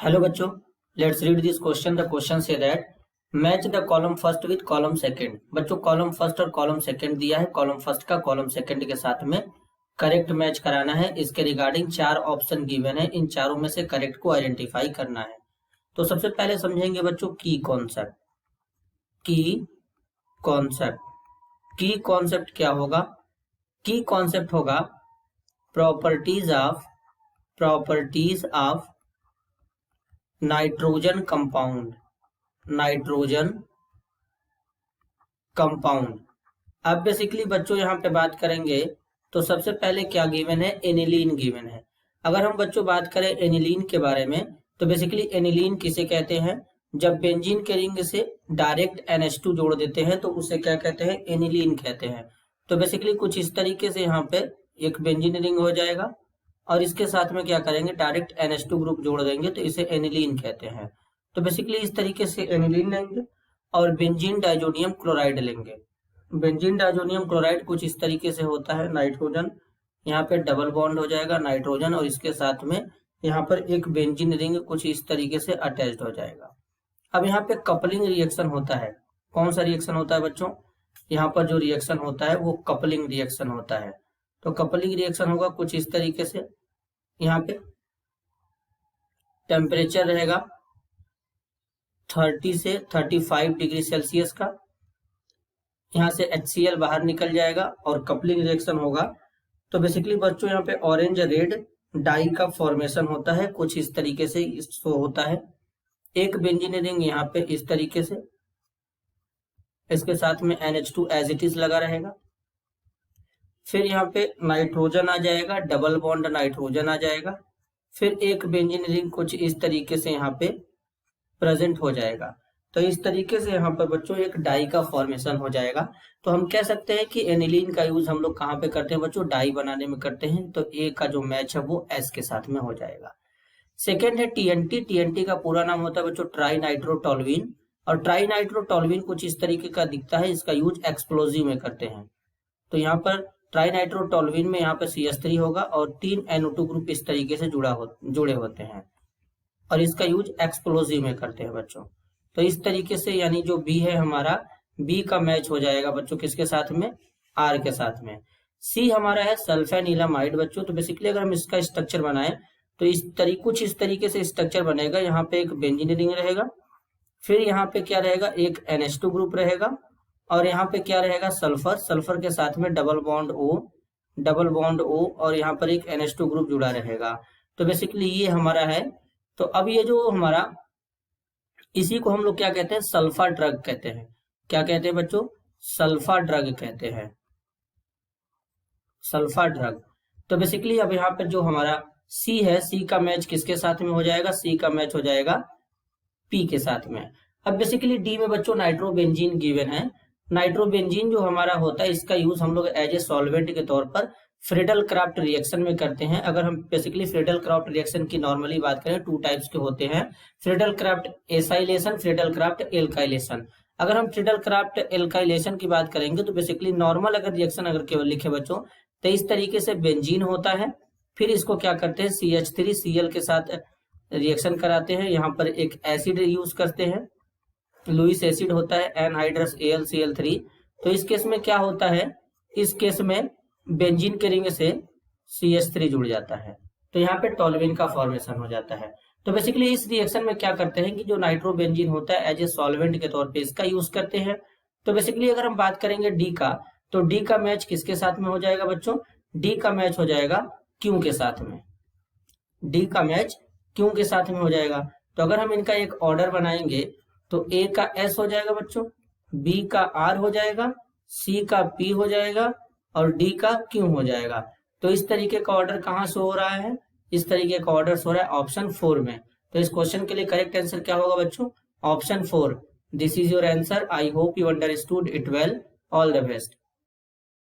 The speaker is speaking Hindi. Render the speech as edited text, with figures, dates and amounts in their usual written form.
Hello बच्चों, let's read this question. The question say that match the column first with column second. बच्चों कॉलम फर्स्ट और कॉलम सेकंड दिया है, कॉलम फर्स्ट का कॉलम सेकंड के साथ में करेक्ट मैच कराना है। इसके रिगार्डिंग 4 ऑप्शन गिवन है, इन चारों में से करेक्ट को आइडेंटिफाई करना है। तो सबसे पहले समझेंगे बच्चों की कॉन्सेप्ट। की कॉन्सेप्ट क्या होगा? की कॉन्सेप्ट होगा प्रॉपर्टीज ऑफ नाइट्रोजन कंपाउंड। अब बेसिकली बच्चों यहाँ पे बात करेंगे तो सबसे पहले क्या गिवन है? एनिलीन गिवन है। अगर हम बच्चों बात करें एनिलीन के बारे में तो बेसिकली एनिलीन किसे कहते हैं? जब बेंजीन के रिंग से डायरेक्ट NH2 जोड़ देते हैं तो उसे क्या कहते हैं? एनिलीन कहते हैं। तो बेसिकली कुछ इस तरीके से यहाँ पे एक बेंजीन रिंग हो जाएगा और इसके साथ में क्या करेंगे? डायरेक्ट NH2 ग्रुप जोड़ देंगे तो इसे एनिलीन कहते हैं। तो बेसिकली इस तरीके से एनिलीन लेंगे और बेंजीन डाइजोनियम क्लोराइड लेंगे। बेंजीन डाइजोनियम क्लोराइड कुछ इस तरीके से होता है, नाइट्रोजन यहाँ पे डबल बॉन्ड हो जाएगा नाइट्रोजन और इसके साथ में यहाँ पर एक बेंजीन रिंग कुछ इस तरीके से अटैच्ड हो जाएगा। अब यहाँ पे कपलिंग रिएक्शन होता है। कौन सा रिएक्शन होता है बच्चों? यहाँ पर जो रिएक्शन होता है वो कपलिंग रिएक्शन होता है। तो कपलिंग रिएक्शन होगा कुछ इस तरीके से, यहाँ पे टेम्परेचर रहेगा 30 से 35 डिग्री सेल्सियस का। यहाँ से HCl बाहर निकल जाएगा और कपलिंग रिएक्शन होगा। तो बेसिकली बच्चों यहाँ पे ऑरेंज रेड डाई का फॉर्मेशन होता है, कुछ इस तरीके से इसको होता है। एक बेंजीन रिंग यहाँ पे इस तरीके से, इसके साथ में NH2 एज इट इज लगा रहेगा। फिर यहाँ पे नाइट्रोजन आ जाएगा, डबल बॉन्ड नाइट्रोजन आ जाएगा। फिर एक बेंजीन रिंग कुछ इस तरीके से यहाँ पे प्रेजेंट हो जाएगा। तो इस तरीके से यहाँ पर बच्चों एक डाई का फॉर्मेशन हो जाएगा। तो हम कह सकते हैं कि एनिलीन का यूज हम लोग कहाँ पे करते हैं बच्चों? डाई बनाने में करते हैं। तो ए का जो मैच है वो S के साथ में हो जाएगा। सेकेंड है TNT। TNT का पूरा नाम होता है बच्चों ट्राई नाइट्रोटोल्यूइन, और ट्राई नाइट्रोटोल्यूइन कुछ इस तरीके का दिखता है। इसका यूज एक्सप्लोजिव में करते हैं। तो यहाँ पर ट्राई नाइट्रोटोल्यूइन में यहाँ पर CH3 होगा और 3 NO2 ग्रुप इस तरीके से जुड़े होते हैं और इसका यूज एक्सप्लोजिव में करते हैं बच्चों। तो इस तरीके से यानी जो B है हमारा, B का मैच हो जाएगा बच्चों किसके साथ में? R के साथ में। C हमारा है सल्फेनिलमाइड बच्चों। तो बेसिकली अगर हम इसका स्ट्रक्चर बनाएं तो कुछ इस तरीके से स्ट्रक्चर बनेगा। यहाँ पे एक बेंजीन रिंग रहेगा, फिर यहाँ पे क्या रहेगा? एक NH2 ग्रुप रहेगा और यहाँ पे क्या रहेगा? सल्फर के साथ में डबल बॉन्ड O और यहाँ पर एक NH2 ग्रुप जुड़ा रहेगा। तो बेसिकली ये हमारा है। तो अब ये जो हमारा, इसी को हम लोग क्या कहते हैं? सल्फा ड्रग कहते हैं। क्या कहते हैं बच्चों? सल्फा ड्रग कहते हैं, सल्फा ड्रग। तो बेसिकली अब यहाँ पर जो हमारा C है, C का मैच किसके साथ में हो जाएगा? C का मैच हो जाएगा P के साथ में। अब बेसिकली D में बच्चों नाइट्रोबेंजीन गिवन है। नाइट्रोबेंजीन जो हमारा होता है इसका यूज हम लोग एज ए सॉल्वेंट के तौर पर फ्रीडल क्राफ्ट रिएक्शन में करते हैं। अगर हम बेसिकली फ्रीडल क्राफ्ट रिएक्शन की नॉर्मली बात करें 2 टाइप्स के होते हैं, Friedel Crafts acylation, Friedel craft alkylation. अगर हम फ्रीडल क्राफ्ट एल्काइलेशन की बात करेंगे तो बेसिकली नॉर्मल अगर रिएक्शन अगर केवल लिखे बच्चों तो इस तरीके से बेंजीन होता है, फिर इसको क्या करते हैं? CH3Cl के साथ रिएक्शन कराते हैं। यहाँ पर एक एसिड यूज करते हैं, लुईस एसिड होता है एनहाइड्रस AlCl3। तो इस केस में क्या होता है? इस केस में बेंजीन के रिंग से CH3 जुड़ जाता है, तो यहाँ पे टोल्यूइन का फॉर्मेशन हो जाता है। तो बेसिकली इस रिएक्शन में क्या करते हैं कि जो नाइट्रोबेंजीन होता है एज ए सॉल्वेंट के तौर पे इसका यूज करते हैं। तो बेसिकली अगर हम बात करेंगे D का, तो D का मैच किसके साथ में हो जाएगा बच्चों? D का मैच हो जाएगा Q के साथ में। D का मैच Q के साथ में हो जाएगा। तो अगर हम इनका एक ऑर्डर बनाएंगे तो A का S हो जाएगा बच्चों, B का R हो जाएगा, C का P हो जाएगा और D का Q हो जाएगा। तो इस तरीके का ऑर्डर कहाँ शो हो रहा है? इस तरीके का ऑर्डर शो हो रहा है ऑप्शन 4 में। तो इस क्वेश्चन के लिए करेक्ट आंसर क्या होगा बच्चों? Option 4। This is your answer. I hope you understood it well. All the best.